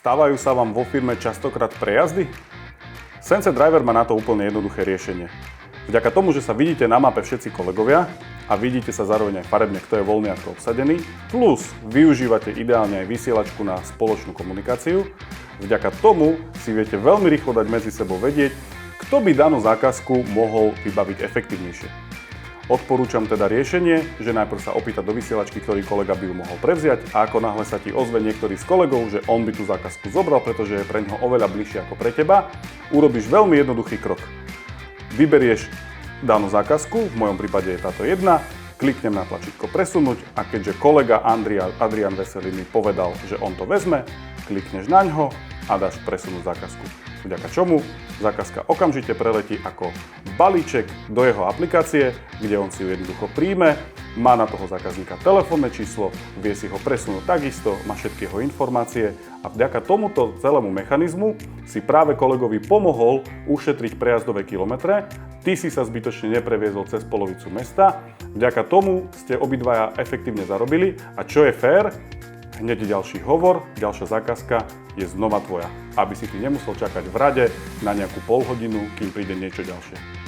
Stávajú sa vám vo firme častokrát prejazdy? Sense Driver má na to úplne jednoduché riešenie. Vďaka tomu, že sa vidíte na mape všetci kolegovia a vidíte sa zároveň aj farebne, kto je voľný a kto obsadený, plus využívate ideálne aj vysielačku na spoločnú komunikáciu, vďaka tomu si viete veľmi rýchlo dať medzi sebou vedieť, kto by danú zákazku mohol vybaviť efektívnejšie. Odporúčam teda riešenie, že najprv sa opýtať do vysielačky, ktorý kolega by ju mohol prevziať a ako náhle sa ti ozve niektorý z kolegov, že on by tú zákazku zobral, pretože je pre neho oveľa bližšie ako pre teba, urobíš veľmi jednoduchý krok. Vyberieš danú zákazku, v mojom prípade je táto jedna, kliknem na tlačítko presunúť a keďže kolega Adrian Veselý mi povedal, že on to vezme, klikneš na ňo a dáš presunúť zákazku. Vďaka čomu zákazka okamžite preletí ako balíček do jeho aplikácie, kde on si ju jednoducho príjme, má na toho zákazníka telefónne číslo, vie si ho presunúť takisto, má všetky jeho informácie a vďaka tomuto celému mechanizmu si práve kolegovi pomohol ušetriť prejazdové kilometre, ty si sa zbytočne nepreviezol cez polovicu mesta, vďaka tomu ste obidvaja efektívne zarobili a čo je fér, hneď ďalší hovor, ďalšia zákazka je znova tvoja, aby si ty nemusel čakať v rade na nejakú polhodinu, kým príde niečo ďalšie.